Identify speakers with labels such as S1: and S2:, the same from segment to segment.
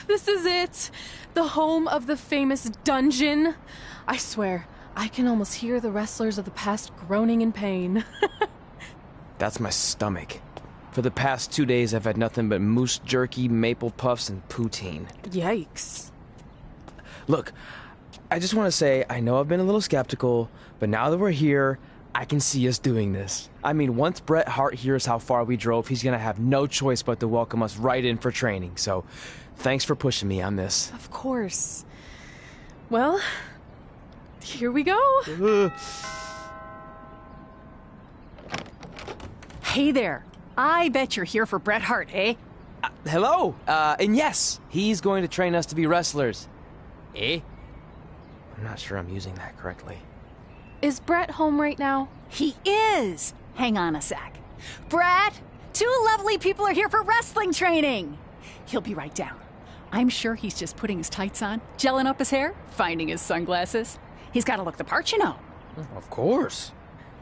S1: This is it. The home of the famous dungeon. I swear, I can almost hear the wrestlers of the past groaning in pain.
S2: That's my stomach. For the past 2 days, I've had nothing but moose jerky, maple puffs, and poutine.
S1: Yikes.
S2: Look, I just want to say, I know I've been a little skeptical, but now that we're here, I can see us doing this. I mean, once Bret Hart hears how far we drove, he's gonna have no choice but to welcome us right in for training. So, thanks for pushing me on this.
S1: Of course. Well, here we go.
S3: Hey there. I bet you're here for Bret Hart, eh?
S2: Hello, and yes, he's going to train us to be wrestlers. Eh? I'm not sure I'm using that correctly.
S1: Is Bret home right now?
S3: He is. Hang on a sec. Bret, 2 lovely people are here for wrestling training. He'll be right down. I'm sure he's just putting his tights on, gelling up his hair, finding his sunglasses. He's got to look the part, you know.
S2: Of course.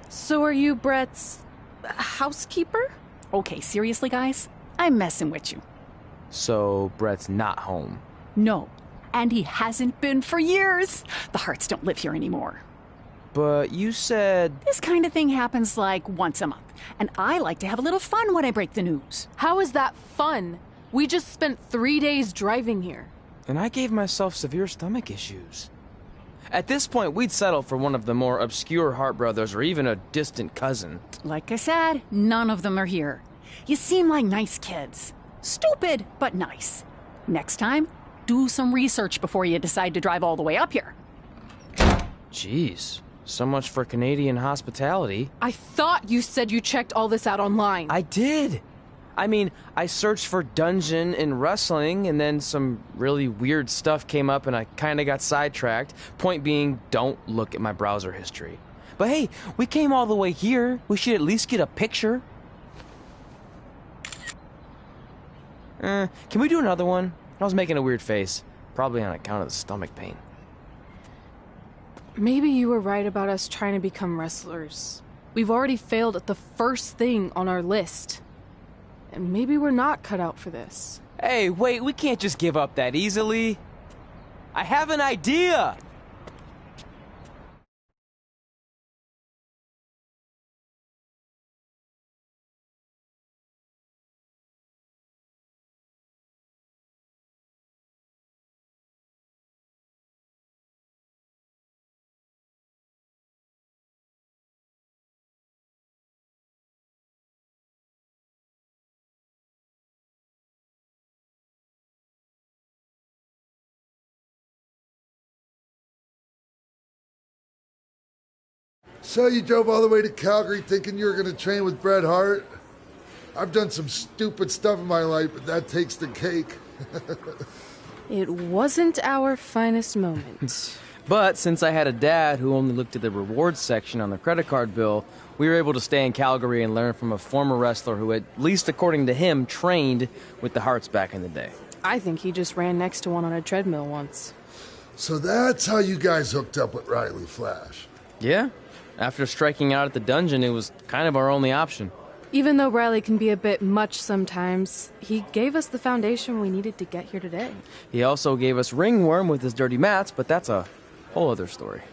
S1: So are you Bret's housekeeper?
S3: Okay, seriously, guys? I'm messing with you.
S2: So, Bret's not home.
S3: No, and he hasn't been for years. The Harts don't live here anymore.
S2: But you said...
S3: This kind of thing happens like once a month, and I like to have a little fun when I break the news.
S1: How is that fun? We just spent 3 days driving here.
S2: And I gave myself severe stomach issues. At this point, we'd settle for one of the more obscure Hart brothers or even a distant cousin.
S3: Like I said, none of them are here. You seem like nice kids. Stupid, but nice. Next time, do some research before you decide to drive all the way up here.
S2: Jeez. So much for Canadian hospitality.
S1: I thought you said you checked all this out online.
S2: I did. I mean, I searched for dungeon in wrestling, and then some really weird stuff came up, and I kind of got sidetracked. Point being, don't look at my browser history. But hey, we came all the way here. We should at least get a picture. Can we do another one? I was making a weird face. Probably on account of the stomach pain.
S1: Maybe you were right about us trying to become wrestlers. We've already failed at the first thing on our list. And maybe we're not cut out for this.
S2: Hey, wait, we can't just give up that easily. I have an idea!
S4: So you drove all the way to Calgary thinking you were going to train with Bret Hart? I've done some stupid stuff in my life, but that takes the cake.
S1: It wasn't our finest moment.
S2: But since I had a dad who only looked at the rewards section on the credit card bill, we were able to stay in Calgary and learn from a former wrestler who, at least according to him, trained with the Harts back in the day.
S1: I think he just ran next to one on a treadmill once.
S4: So that's how you guys hooked up with Riley Flash.
S2: Yeah. After striking out at the dungeon, it was kind of our only option.
S1: Even though Riley can be a bit much sometimes, he gave us the foundation we needed to get here today.
S2: He also gave us ringworm with his dirty mats, but that's a whole other story.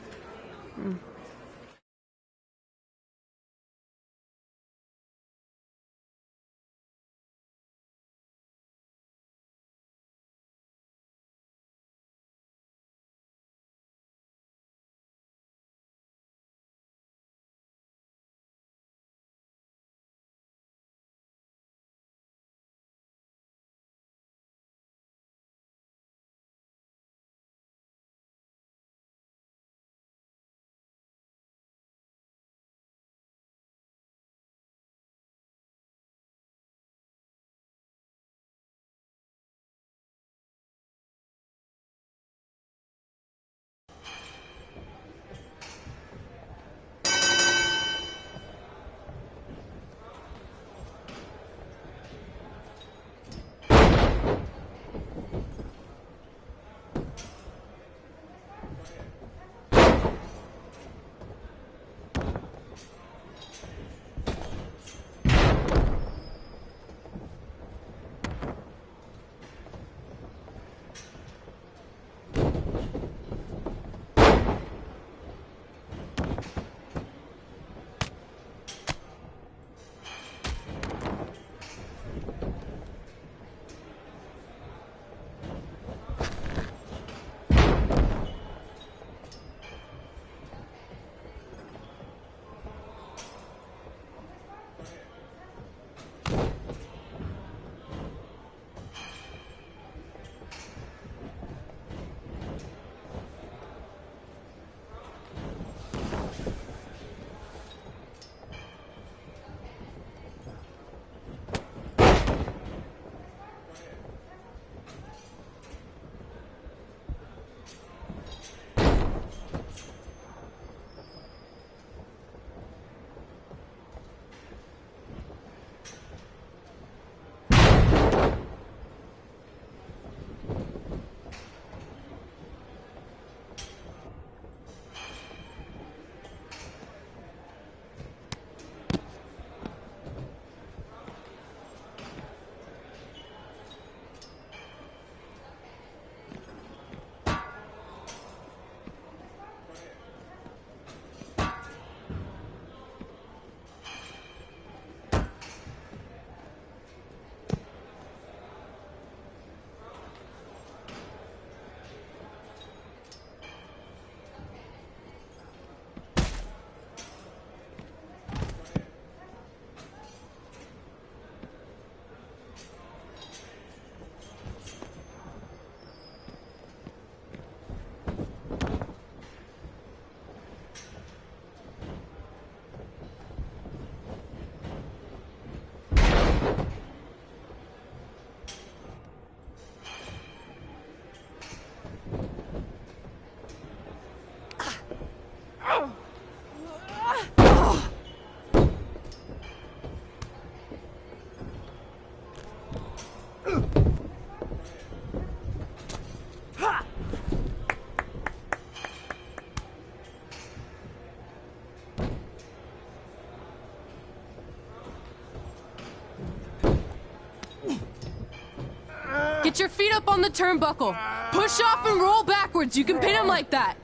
S1: Get your feet up on the turnbuckle. Push off and roll backwards. You can pin him like that.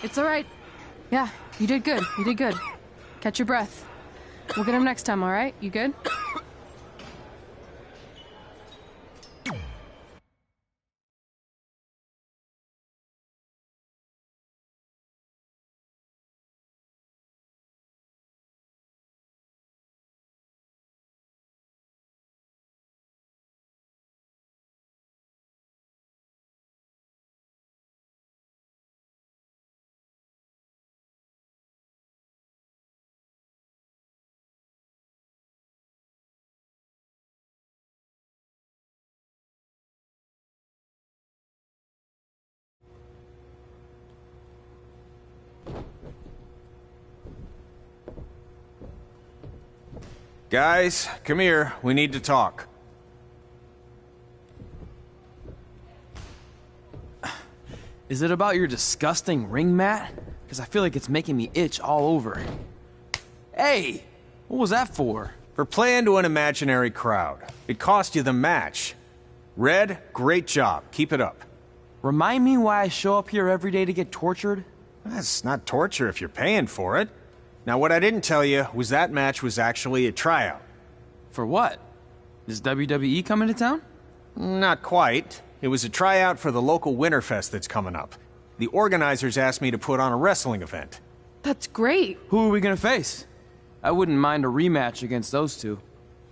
S1: It's all right. Yeah, you did good. You did good. Catch your breath. We'll get him next time, all right? You good?
S5: Guys, come here. We need to talk.
S2: Is it about your disgusting ring mat? Because I feel like it's making me itch all over. Hey! What was that for?
S5: For playing to an imaginary crowd. It cost you the match. Red, great job. Keep it up.
S2: Remind me why I show up here every day to get tortured?
S5: That's not torture if you're paying for it. Now, what I didn't tell you was that match was actually a tryout.
S2: For what? Is WWE coming to town?
S5: Not quite. It was a tryout for the local Winterfest that's coming up. The organizers asked me to put on a wrestling event.
S1: That's great.
S2: Who are we gonna face? I wouldn't mind a rematch against those two.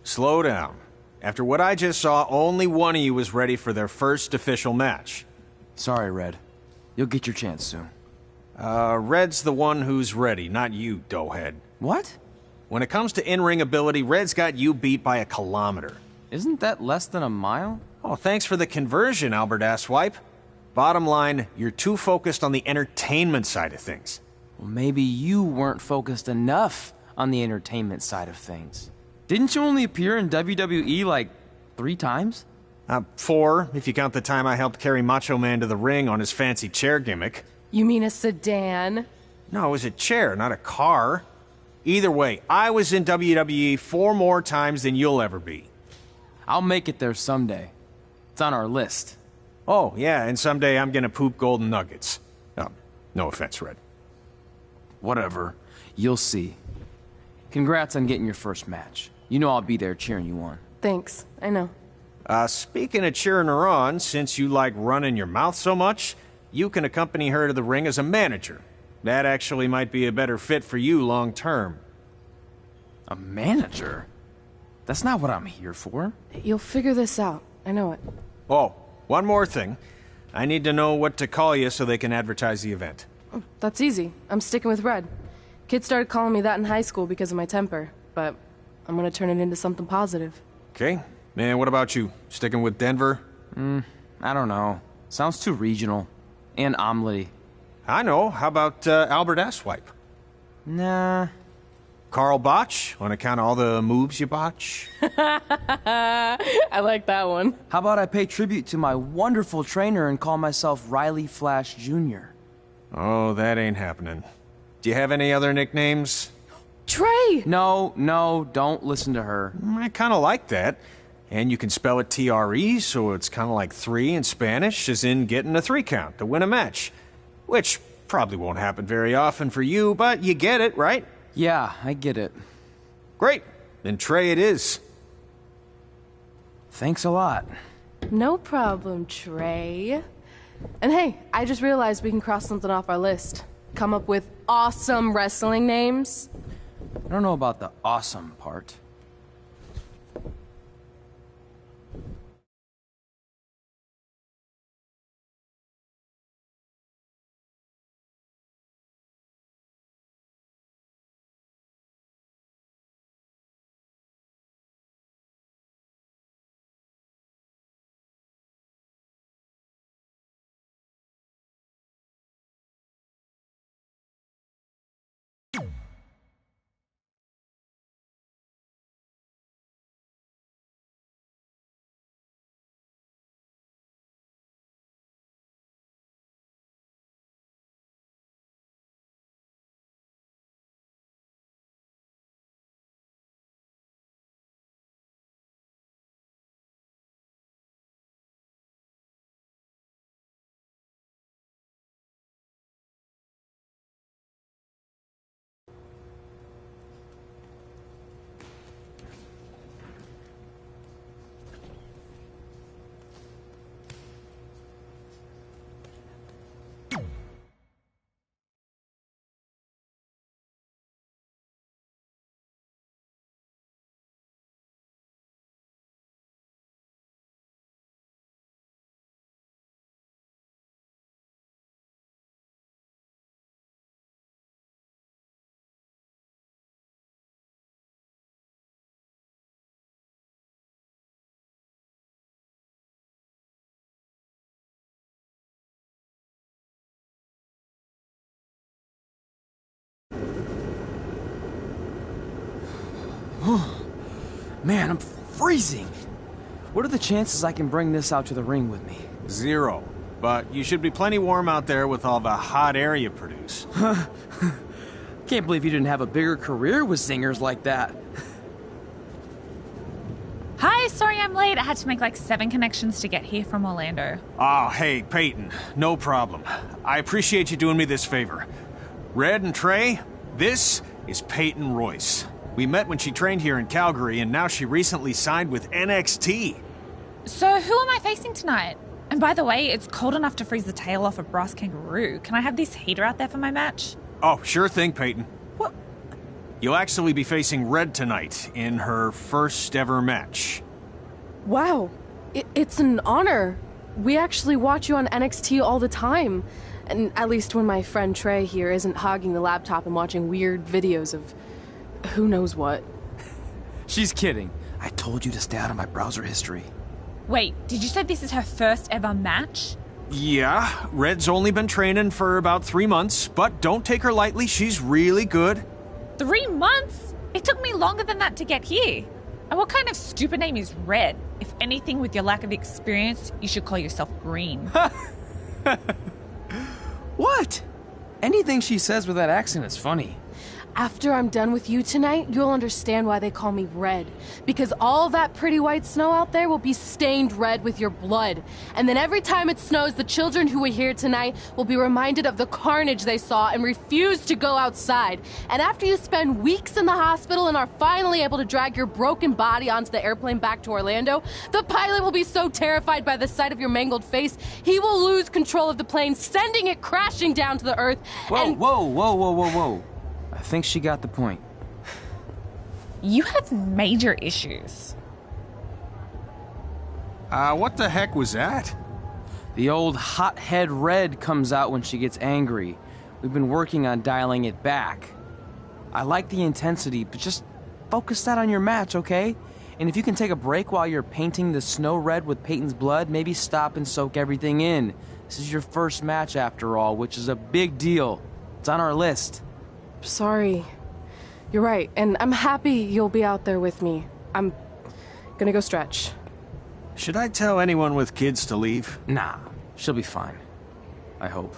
S5: Slow down. After what I just saw, only one of you was ready for their first official match.
S2: Sorry, Red. You'll get your chance soon.
S5: Red's the one who's ready, not you, doughhead.
S2: What?
S5: When it comes to in-ring ability, Red's got you beat by a kilometer.
S2: Isn't that less than a mile?
S5: Oh, thanks for the conversion, Albert Asswipe. Bottom line, you're too focused on the entertainment side of things.
S2: Well, maybe you weren't focused enough on the entertainment side of things. Didn't you only appear in WWE like 3 times?
S5: 4, if you count the time I helped carry Macho Man to the ring on his fancy chair gimmick.
S1: You mean a sedan?
S5: No, it was a chair, not a car. Either way, I was in WWE 4 more times than you'll ever be.
S2: I'll make it there someday. It's on our list.
S5: Oh, yeah, and someday I'm gonna poop golden nuggets. No offense, Red.
S2: Whatever. You'll see. Congrats on getting your first match. You know I'll be there cheering you on.
S1: Thanks. I know.
S5: Speaking of cheering her on, since you like running your mouth so much, you can accompany her to the ring as a manager. That actually might be a better fit for you long term.
S2: A manager? That's not what I'm here for.
S1: You'll figure this out. I know it.
S5: Oh, one more thing. I need to know what to call you so they can advertise the event.
S1: That's easy. I'm sticking with Red. Kids started calling me that in high school because of my temper, but I'm gonna turn it into something positive.
S5: Okay. Man, what about you? Sticking with Denver?
S2: I don't know. Sounds too regional. And omelette-y.
S5: I know. How about Albert Asswipe?
S2: Nah.
S5: Carl Botch, on account of all the moves you botch?
S1: I like that one.
S2: How about I pay tribute to my wonderful trainer and call myself Riley Flash Jr.?
S5: Oh, that ain't happening. Do you have any other nicknames?
S1: Trey!
S2: No, don't listen to her.
S5: I kind of like that. And you can spell it T-R-E, so it's kind of like 3 in Spanish, as in getting a 3 count to win a match. Which probably won't happen very often for you, but you get it, right?
S2: Yeah, I get it.
S5: Great. Then Trey it is.
S2: Thanks a lot.
S1: No problem, Trey. And hey, I just realized we can cross something off our list. Come up with awesome wrestling names.
S2: I don't know about the awesome part. Man, I'm freezing. What are the chances I can bring this out to the ring with me?
S5: 0. But you should be plenty warm out there with all the hot air you produce.
S2: Can't believe you didn't have a bigger career with singers like that.
S6: Hi, sorry I'm late. I had to make like 7 connections to get here from Orlando.
S5: Oh, hey, Peyton. No problem. I appreciate you doing me this favor. Red and Trey, this is Peyton Royce. We met when she trained here in Calgary, and now she recently signed with NXT.
S6: So who am I facing tonight? And by the way, it's cold enough to freeze the tail off a brass kangaroo. Can I have this heater out there for my match?
S5: Oh, sure thing, Peyton.
S6: What?
S5: You'll actually be facing Red tonight in her first ever match.
S1: Wow, it's an honor. We actually watch you on NXT all the time. And at least when my friend Trey here isn't hogging the laptop and watching weird videos of who knows what.
S2: She's kidding. I told you to stay out of my browser history.
S6: Wait, did you say this is her first ever match?
S5: Yeah, Red's only been training for about 3 months, but don't take her lightly, she's really good.
S6: 3 months? It took me longer than that to get here. And what kind of stupid name is Red? If anything, with your lack of experience, you should call yourself Green.
S2: What? Anything she says with that accent is funny.
S1: After I'm done with you tonight, you'll understand why they call me Red. Because all that pretty white snow out there will be stained red with your blood. And then every time it snows, the children who were here tonight will be reminded of the carnage they saw and refuse to go outside. And after you spend weeks in the hospital and are finally able to drag your broken body onto the airplane back to Orlando, the pilot will be so terrified by the sight of your mangled face, he will lose control of the plane, sending it crashing down to the earth.
S2: Whoa. I think she got the point.
S6: You have major issues.
S5: What the heck was that?
S2: The old hothead Red comes out when she gets angry. We've been working on dialing it back. I like the intensity, but just focus that on your match, okay? And if you can take a break while you're painting the snow red with Peyton's blood, maybe stop and soak everything in. This is your first match after all, which is a big deal. It's on our list.
S1: Sorry. You're right, and I'm happy you'll be out there with me. I'm gonna go stretch.
S5: Should I tell anyone with kids to leave?
S2: Nah, she'll be fine. I hope.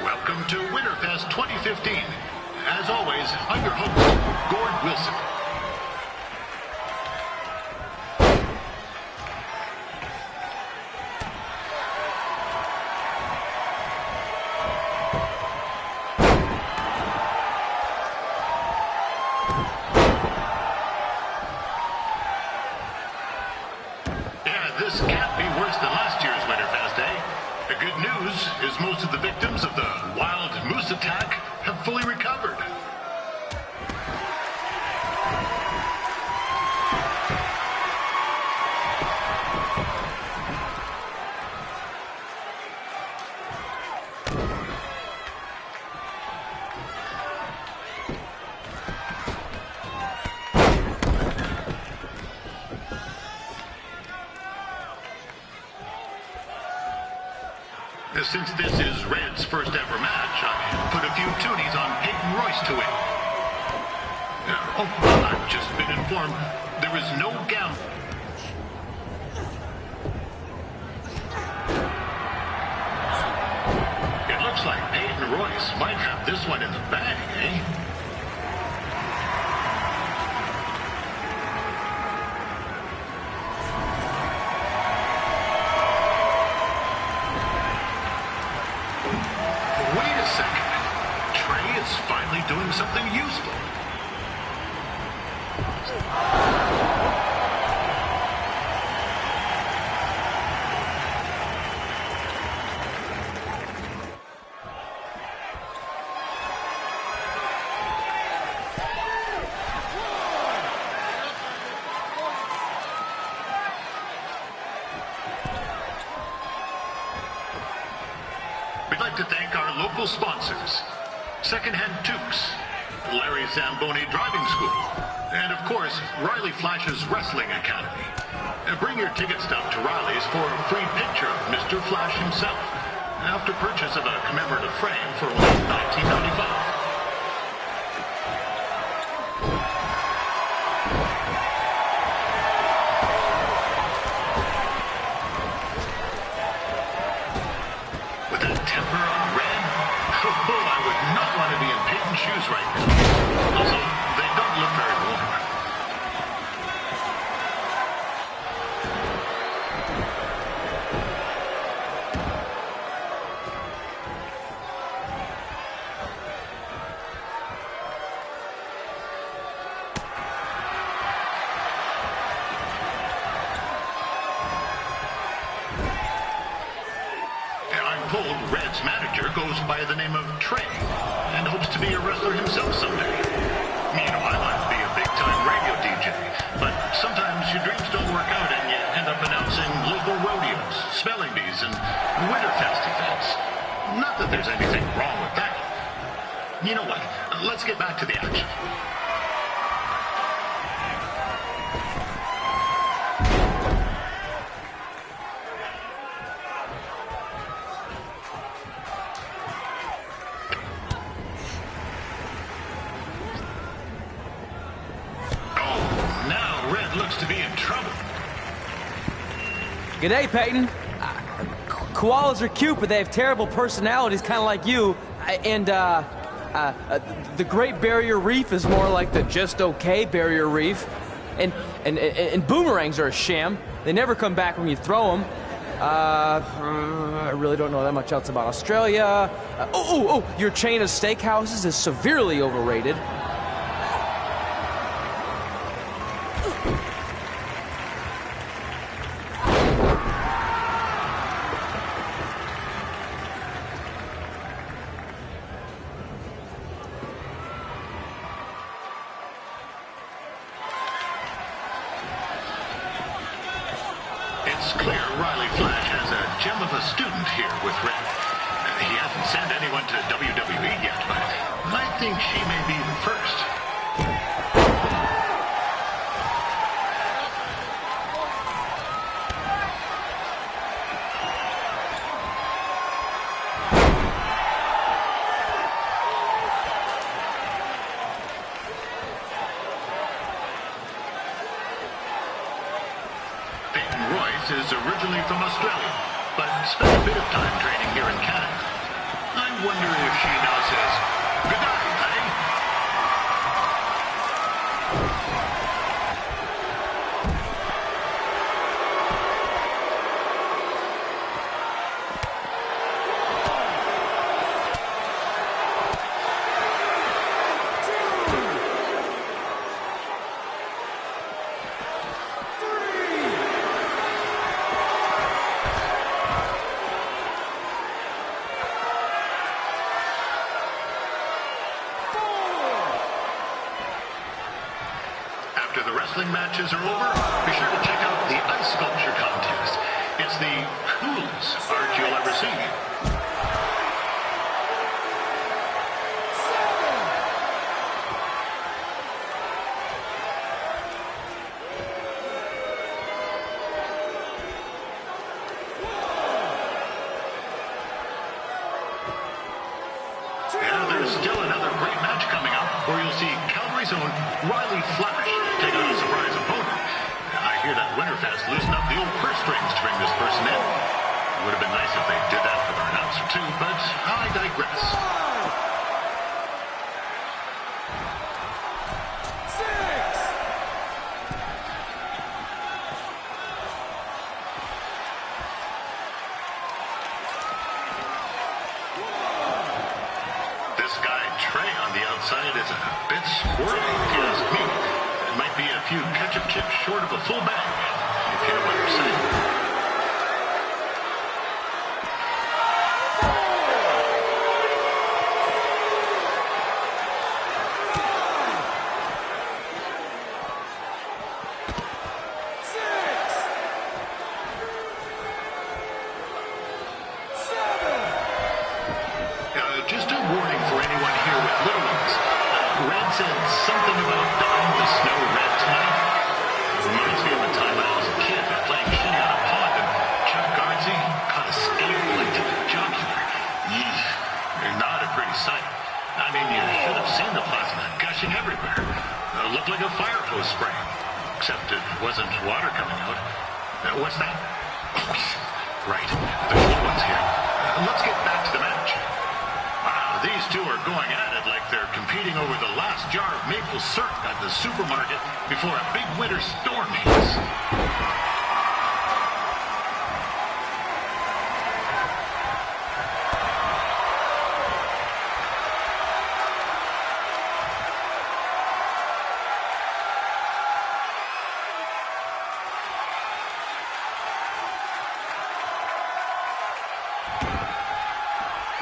S7: Welcome to Winterfest 2015. As always, I'm your host, Gord Wilson. Yeah, this can't be worse than last year's Winterfest, eh? The good news is most of the victims of the wild moose attack have fully recovered. Since this is Red's first ever match, I put a few toonies on Peyton Royce to win. I've just been informed there is no gamble. It looks like Peyton Royce might have this one in the bag, eh? Wait a second. Trey is finally doing something useful. We'd like to thank our local sponsors, Secondhand Toques, Larry Zamboni Driving School, and of course, Riley Flash's Wrestling Academy. Bring your ticket stub to Riley's for a free picture of Mr. Flash himself, after purchase of a commemorative frame for only $19.95. With that temper on Red, I would not want to be in Peyton's shoes right now. Also, they don't look very warm. Told Red's manager goes by the name of Trey and hopes to be a wrestler himself someday. You know, I like to be a big-time radio DJ, but sometimes your dreams don't work out and you end up announcing local rodeos, spelling bees, and Winterfest events. Not that there's anything wrong with that. You know what? Let's get back to the action. Looks to be in trouble.
S2: G'day, Peyton. Koalas are cute, but they have terrible personalities, kind of like you. And the Great Barrier Reef is more like the just okay Barrier Reef. And boomerangs are a sham. They never come back when you throw them. I really don't know that much else about Australia. Your chain of steakhouses is severely overrated.
S7: It's clear Riley Flash has a gem of a student here with Red. He hasn't sent anyone to WWE yet, but I think she may be the first. Is originally from Australia, but spent a bit of time training here in Canada. I wonder if she now says, good night, eh? After the wrestling matches are over, be sure to check out the ice sculpture contest. It's the coolest art you'll ever see. there's still another great match coming up where you'll see Calgary's own Riley Flash take on a surprise opponent. I hear that Winterfest loosened up the old purse strings to bring this person in. It would have been nice if they did that for their announcer too, but I digress. This guy, Trey, on the outside is a bit squirrely, if you ask me. It might be a few ketchup chips short of a full bag, if you know what I'm saying. Just a warning for anyone here with little ones. Red said something about dyeing the snow red tonight. It reminds me of a time when I was a kid playing shinny on a pond and Chuck Garnsey caught a scale blade to the jugular. Yeesh, they're not a pretty sight. I mean, you should have seen the plasma gushing everywhere. It looked like a fire hose spraying, except it wasn't water coming out. What's that? Right, there's little ones here. Let's get back to the match. Wow, these two are going at it like they're competing over the last jar of maple syrup at the supermarket before a big winter storm hits.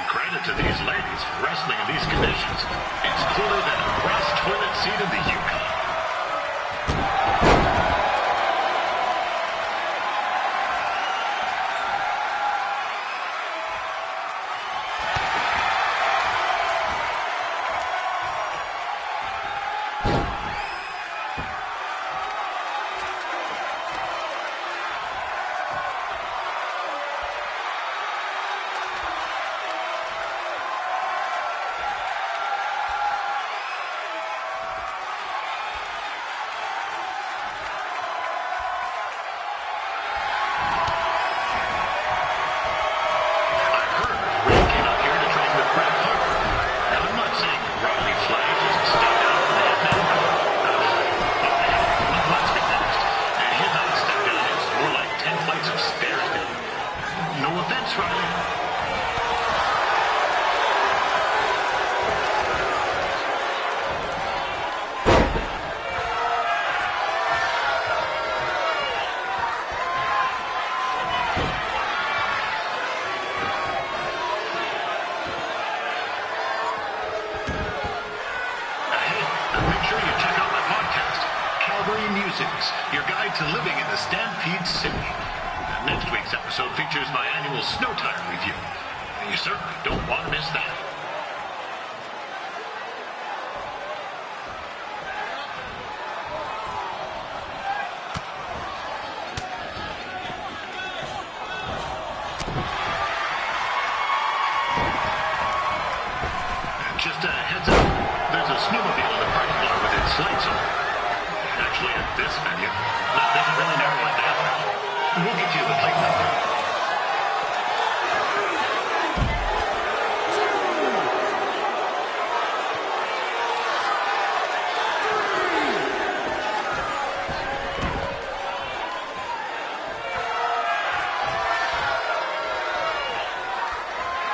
S7: Credit to these ladies for wrestling in these conditions. It's cooler than a brass toilet seat in the Yukon. Your guide to living in the Stampede City. Next week's episode features my annual snow tire review. You certainly don't want to miss that. Just a heads up, there's a snowmobile in the parking lot with its lights on. Actually, at this venue, that doesn't really narrow it down. We'll get you the plate number.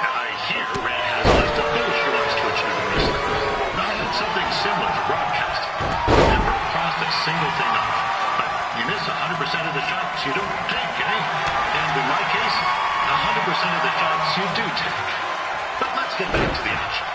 S7: I hear Red has a list of those she wants to achieve in wrestling. I had something similar for broadcast. Never crossed a single thing off. But you miss 100% of the shots you don't take, eh? And in my case, 100% of the shots you do take. But let's get back to the action.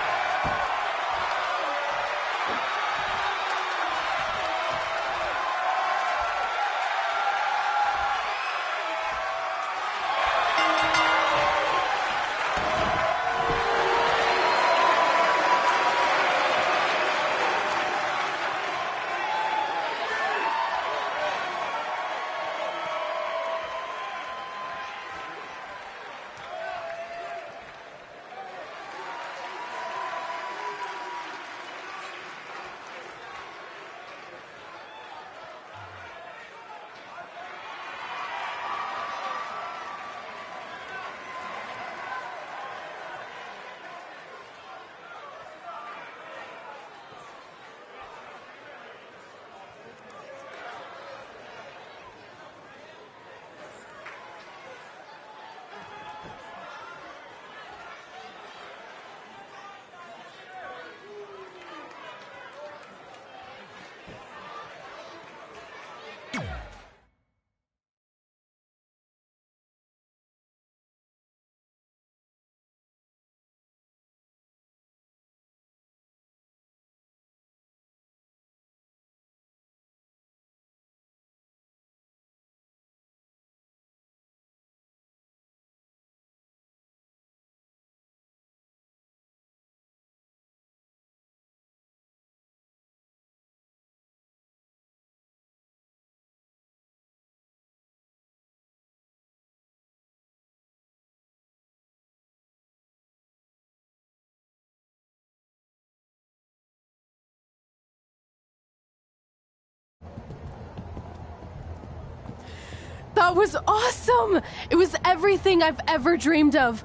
S1: That was awesome! It was everything I've ever dreamed of.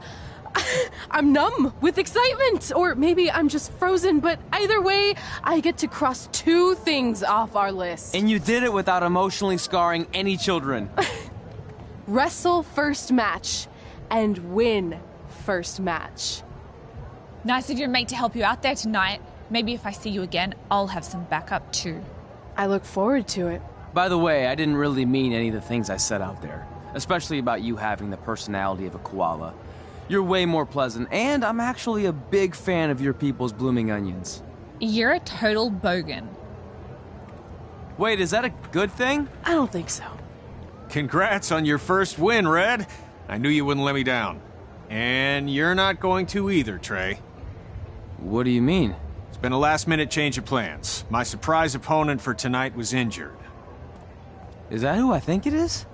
S1: I'm numb with excitement, or maybe I'm just frozen, but either way, I get to cross 2 things off our list.
S2: And you did it without emotionally scarring any children.
S1: Wrestle first match and win first match.
S6: Nice of your mate to help you out there tonight. Maybe if I see you again, I'll have some backup too.
S1: I look forward to it.
S2: By the way, I didn't really mean any of the things I said out there, especially about you having the personality of a koala. You're way more pleasant, and I'm actually a big fan of your people's blooming onions.
S6: You're a total bogan.
S2: Wait, is that a good thing?
S1: I don't think so.
S5: Congrats on your first win, Red. I knew you wouldn't let me down. And you're not going to either, Trey.
S2: What do you mean?
S5: It's been a last-minute change of plans. My surprise opponent for tonight was injured.
S2: Is that who I think it is?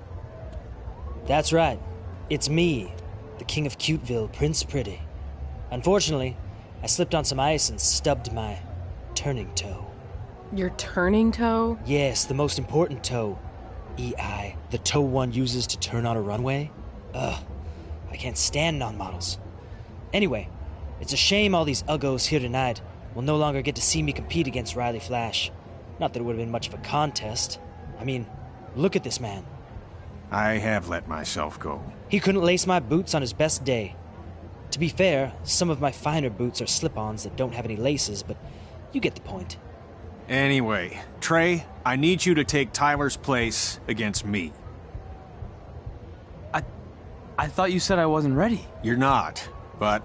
S8: That's right. It's me, the King of Cuteville, Prince Pretty. Unfortunately, I slipped on some ice and stubbed my turning toe.
S1: Your turning toe?
S8: Yes, the most important toe. EI, the toe one uses to turn on a runway. Ugh, I can't stand non-models. Anyway, it's a shame all these uggos here tonight will no longer get to see me compete against Riley Flash. Not that it would have been much of a contest. I mean, look at this man.
S5: I have let myself go.
S8: He couldn't lace my boots on his best day. To be fair, some of my finer boots are slip-ons that don't have any laces, but you get the point.
S5: Anyway, Trey, I need you to take Tyler's place against me.
S2: I thought you said I wasn't ready.
S5: You're not, but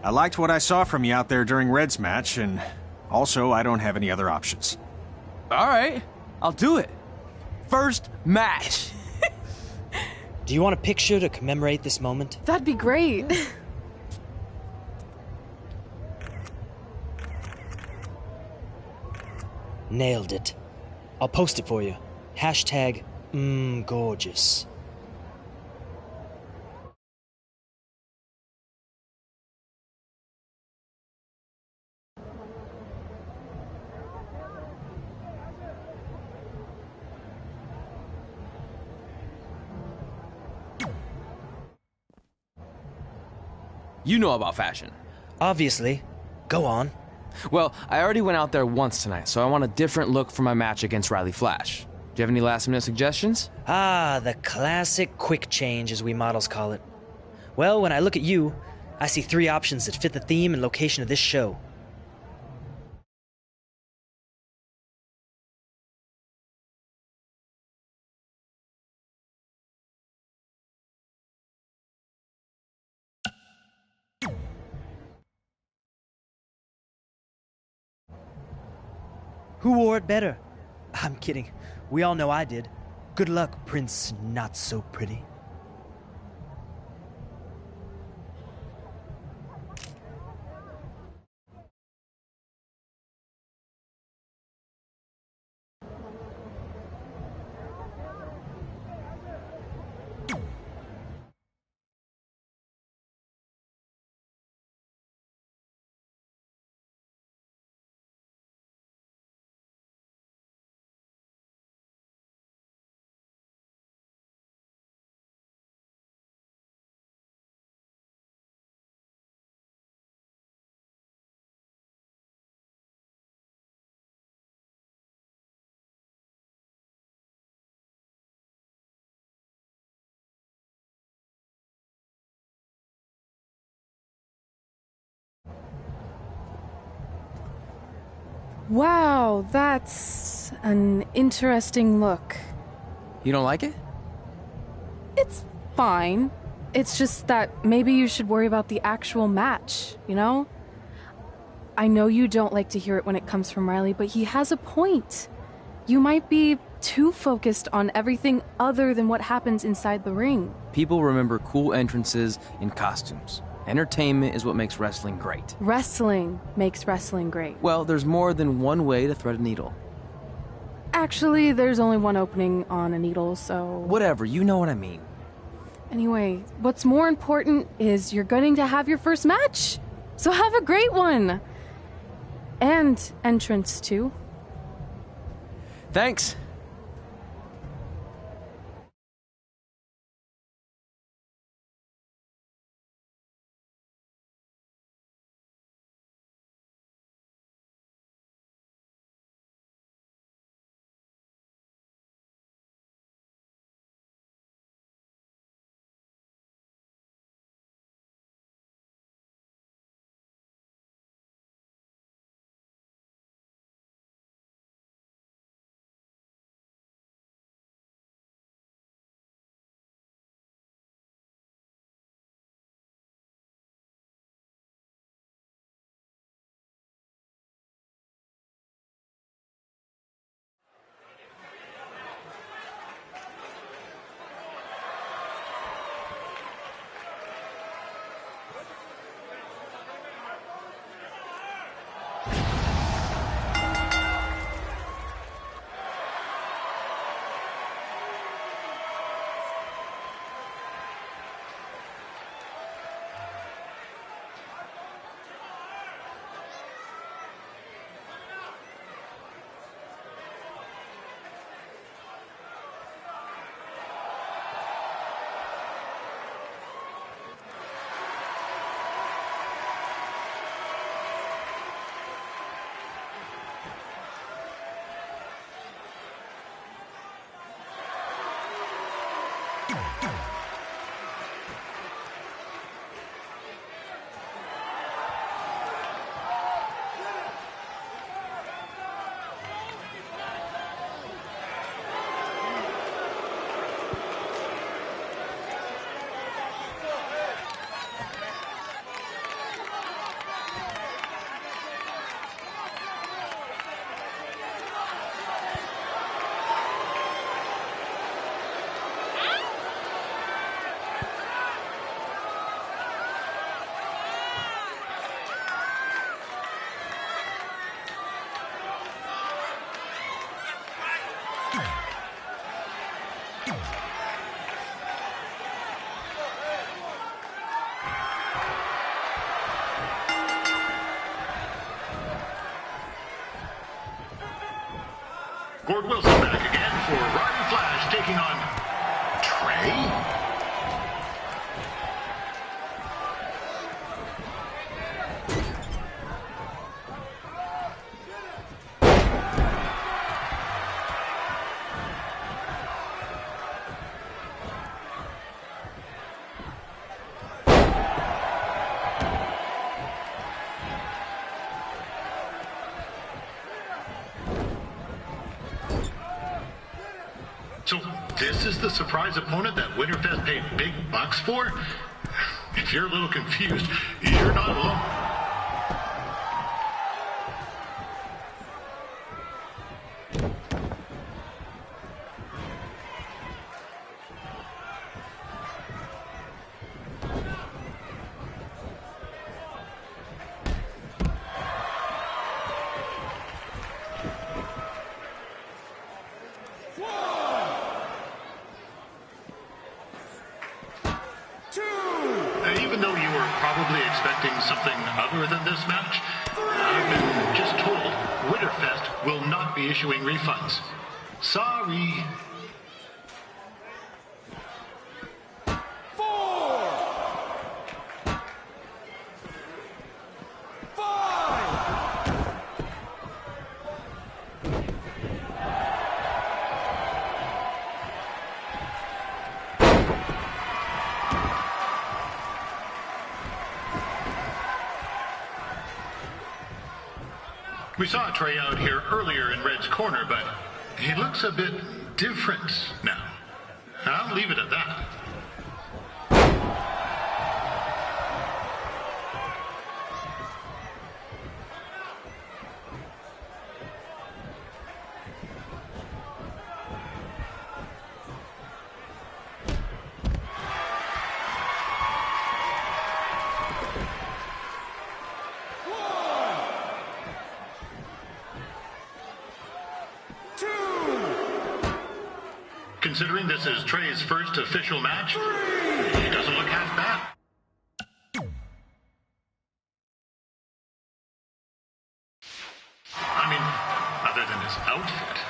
S5: I liked what I saw from you out there during Red's match, and also I don't have any other options.
S2: All right, I'll do it. First match.
S8: Do you want a picture to commemorate this moment?
S1: That'd be great.
S8: Nailed it. I'll post it for you. Hashtag gorgeous.
S2: You know about fashion.
S8: Obviously. Go on.
S2: Well, I already went out there once tonight, so I want a different look for my match against Riley Flash. Do you have any last-minute suggestions?
S8: Ah, the classic quick change, as we models call it. Well, when I look at you, I see 3 options that fit the theme and location of this show. Who wore it better? I'm kidding. We all know I did. Good luck, Prince Not So Pretty.
S1: Wow, that's an interesting look.
S2: You don't like it?
S1: It's fine. It's just that maybe you should worry about the actual match, you know? I know you don't like to hear it when it comes from Riley, but he has a point. You might be too focused on everything other than what happens inside the ring.
S2: People remember cool entrances and costumes. Entertainment is what makes wrestling great.
S1: Wrestling makes wrestling great.
S2: Well, there's more than one way to thread a needle.
S1: Actually, there's only one opening on a needle, so...
S2: Whatever, you know what I mean.
S1: Anyway, what's more important is you're going to have your first match. So have a great one. And entrance, too.
S2: Thanks.
S7: Gord Wilson back again for Riley Flash taking on Trey. So this is the surprise opponent that Winterfest paid big bucks for? If you're a little confused, you're not alone. Even though you were probably expecting something other than this match, I've been just told Winterfest will not be issuing refunds. Sorry.
S9: 4, 5.
S7: We saw Trey out here earlier in Red's corner, but he looks a bit different now. I'll leave it at that. Considering this is Trey's first official match, he doesn't look half bad. I mean, other than his outfit.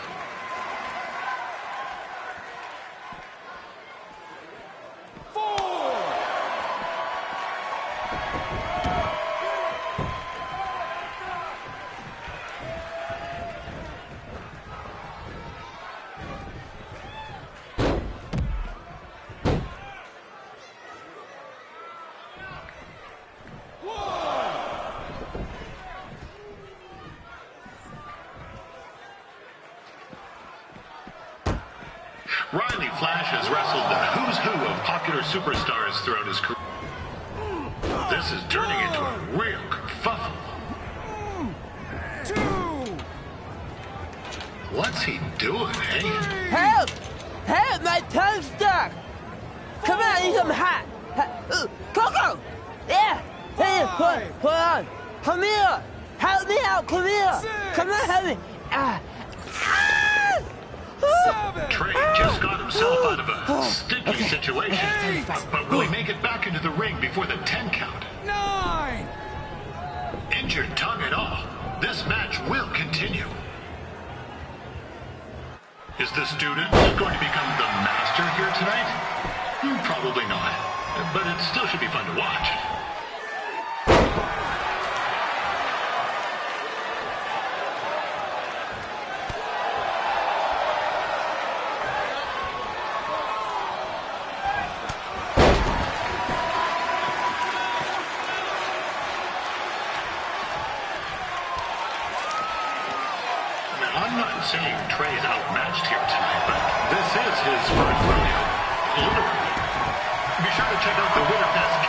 S7: Riley Flash has wrestled the who's who of popular superstars throughout his career. This is turning into a real kerfuffle. What's he doing, eh?
S10: Help! Help! My tongue's stuck! Come on, I need some hot! Coco! Yeah! Hey, hold on! Come here! Help me out! Come here! Come on, help me!
S7: Trey just got himself out of a sticky situation. But will he make it back into the ring before the 10 count?
S9: 9!
S7: Injured tongue and all, this match will continue. Is the student going to become the master here tonight? Probably not. But it still should be fun to watch. I'm not saying Trey is outmatched here tonight, but this is his first rodeo. Literally. Be sure to check out the Winterfest